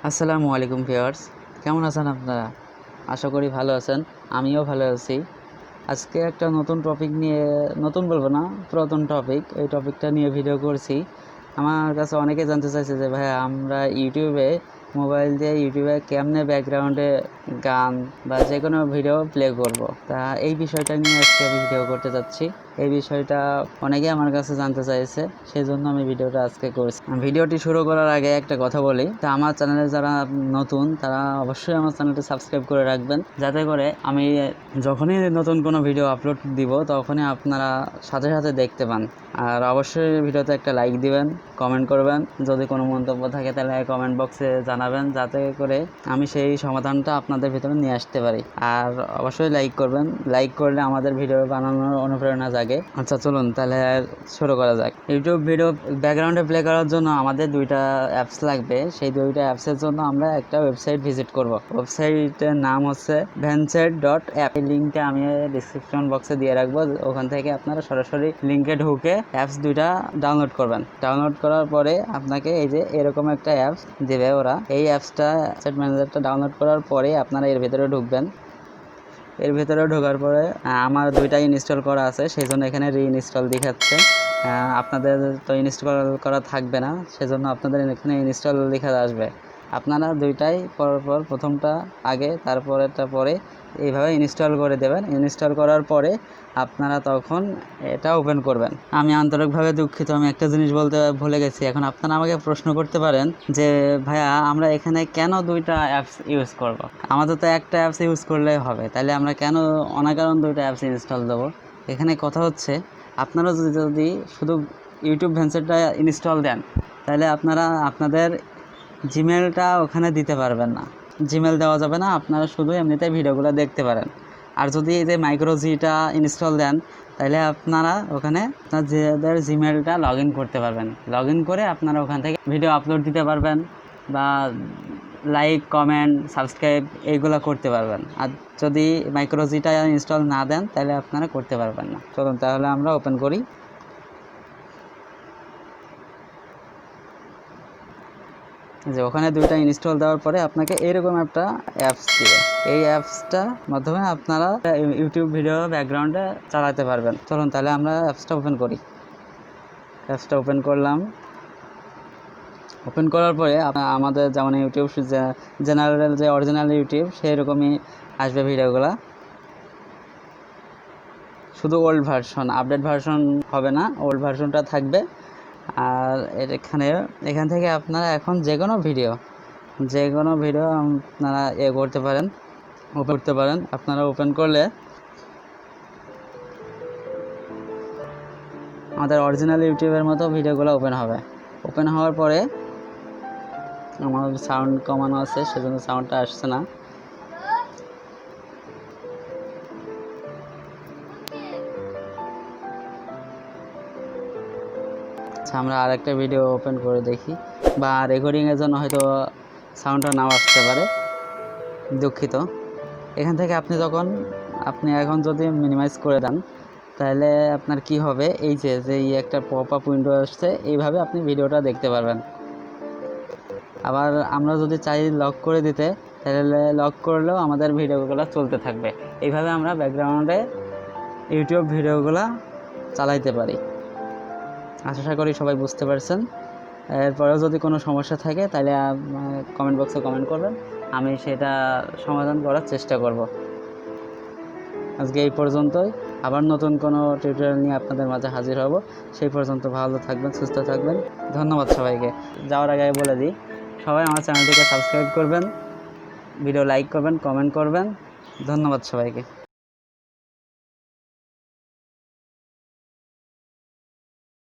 আসসালামু আলাইকুম ভিউয়ার্স, কেমন আছেন আপনারা? আশা করি ভালো আছেন। আমিও ভালো আছি। আজকে একটা নতুন টপিক নিয়ে, নতুন বলবো না, পুরাতন টপিক, এই টপিকটা নিয়ে ভিডিও করছি। আমার কাছে অনেকে জানতে চাইছে যে ভাই আমরা মোবাইল দিয়ে ইউটিউবে কেমনে ব্যাকগ্রাউন্ডে গান বা যে কোনো ভিডিও প্লে করব। তা এই বিষয়টা নিয়ে আজকে আমি ভিডিও করতে যাচ্ছি। এই বিষয়টা অনেকে আমার কাছে জানতে চাইছে, সেই জন্য আমি ভিডিওটা আজকে করছি। ভিডিওটি শুরু করার আগে একটা কথা বলি, তা আমার চ্যানেলে যারা নতুন তারা অবশ্যই আমার চ্যানেলটি সাবস্ক্রাইব করে রাখবেন, যাতে করে আমি যখনই নতুন কোনো ভিডিও আপলোড দিব তখনই আপনারা সাথে সাথে দেখতে পান। আর অবশ্যই ভিডিওতে একটা লাইক দিবেন, কমেন্ট করবেন, যদি কোনো মন্তব্য থাকে তাহলে কমেন্ট বক্সে জানাবেন, যাতে করে আমি সেই সমাধানটা আপনাদের ভিতরে নিয়ে আসতে পারি। আর অবশ্যই লাইক করবেন, লাইক করলে আমাদের ভিডিও বানানোর অনুপ্রেরণা জাগে। আচ্ছা চলুন তাহলে শুরু করা যাক। ইউটিউব ভিডিও ব্যাকগ্রাউন্ডে প্লে করার জন্য আমাদের দুইটা অ্যাপস লাগবে। সেই দুইটা অ্যাপসের জন্য আমরা একটা ওয়েবসাইট ভিজিট করব। ওয়েবসাইটের নাম হচ্ছে Freelancer.app। এই লিঙ্কটা আমি ডিসক্রিপশন বক্সে দিয়ে রাখবো। ওখান থেকে আপনারা সরাসরি লিঙ্কে ঢুকে অ্যাপস দুইটা ডাউনলোড করবেন। ডাউনলোড করার পরে আপনাকে এই যে এরকম একটা অ্যাপস দেবে ওরা। এই অ্যাপসটা অ্যাসেট ম্যানেজারটা ডাউনলোড করার পরে আপনারা এর ভেতরে ঢুকবেন। এর ভেতরে ঢোকার পরে আমার দুইটা ইনস্টল করা আছে, সেই জন্য এখানে রিইনস্টল দেখাচ্ছে। আপনাদের তো ইনস্টল করা থাকবে না, সেজন্য আপনাদের এখানে ইনস্টল লেখা আসবে। আপনারা দুইটাই পরপর, প্রথমটা আগে তারপরেরটা পরে, এইভাবে ইনস্টল করে দেবেন। ইনস্টল করার পরে আপনারা তখন এটা ওপেন করবেন। আমি আন্তরিকভাবে দুঃখিত, আমি একটা জিনিস বলতে ভুলে গেছি। এখন আপনারা আমাকে প্রশ্ন করতে পারেন যে ভাইয়া আমরা এখানে কেন দুইটা অ্যাপস ইউজ করব? আমাদের তো একটা অ্যাপস ইউজ করলেই হবে, তাহলে আমরা কেন অনাকারণ দুইটা অ্যাপস ইনস্টল দেবো? এখানে কথা হচ্ছে, আপনারা যদি শুধু ইউটিউব ভেঞ্চারটা ইনস্টল দেন, তাহলে আপনারা আপনাদের জিমেলটা ওখানে দিতে পারবেন না, জিমেল দেওয়া যাবে না। আপনারা শুধু এমনিতে ভিডিওগুলো দেখতে পারেন। আর যদি এই যে মাইক্রোজিটা ইনস্টল দেন, তাহলে আপনারা ওখানে আপনাদের জিমেলটা লগ ইন করতে পারবেন। লগ ইন করে আপনারা ওখান থেকে ভিডিও আপলোড দিতে পারবেন বা লাইক, কমেন্ট, সাবস্ক্রাইব এইগুলো করতে পারবেন। আর যদি মাইক্রোজিটা ইনস্টল না দেন তাহলে আপনারা করতে পারবেন না। চলুন তাহলে আমরা ওপেন করি। যে ওখানে দুইটা ইনস্টল দেওয়ার পরে আপনাকে এরকম একটা অ্যাপস দিবে। এই অ্যাপসটার মাধ্যমে আপনারা ইউটিউব ভিডিও ব্যাকগ্রাউন্ডে চালাতে পারবেন। চলুন তাহলে আমরা অ্যাপসটা ওপেন করি। অ্যাপসটা ওপেন করলাম। ওপেন করার পরে আমাদের যেমন ইউটিউব জেনারেল যে অরিজিনাল ইউটিউব সেই রকমই আসবে ভিডিওগুলো, শুধু ওল্ড ভার্সন, আপডেট ভার্সন হবে না, ওল্ড ভার্সনটা থাকবে। আর এখান থেকে আপনারা এখন যে কোনো ভিডিও আপনারা করতে পারেন, ওপেন করতে পারেন। আপনারা ওপেন করলে আমাদের অরিজিনাল ইউটিউবের মতো ভিডিওগুলো ওপেন হবে। ওপেন হওয়ার পরে আমার সাউন্ড কমানো আছে, সেজন্য সাউন্ডটা আসছে না। আমরা আরেকটা ভিডিও ওপেন করে দেখি, বা রেকর্ডিংয়ের জন্য হয়তো সাউন্ডটা নাও আসতে পারে, দুঃখিত। এখান থেকে আপনি এখন যদি মিনিমাইজ করে দেন, তাহলে আপনার কি হবে, এই যে একটা পপ আপ উইন্ডো আসছে, এইভাবে আপনি ভিডিওটা দেখতে পারবেন। আবার আমরা যদি চাই লক করে দিতে, তাহলে লক করলেও আমাদের ভিডিওগুলো চলতে থাকবে। এইভাবে আমরা ব্যাকগ্রাউন্ডে ইউটিউব ভিডিওগুলো চালাইতে পারি। আশা করি সবাই বুঝতে পারছেন। এরপরেও যদি কোনো সমস্যা থাকে তাহলে কমেন্ট বক্সে কমেন্ট করবেন, আমি সেটা সমাধান করার চেষ্টা করব। আজকে এই পর্যন্তই। আবার নতুন কোনো টিউটোরিয়াল নিয়ে আপনাদের মাঝে হাজির হব। সেই পর্যন্ত ভালো থাকবেন, সুস্থ থাকবেন। ধন্যবাদ সবাইকে। যাওয়ার আগে বলে দিই, সবাই আমার চ্যানেলটিকে সাবস্ক্রাইব করবেন, ভিডিও লাইক করবেন, কমেন্ট করবেন। ধন্যবাদ সবাইকে।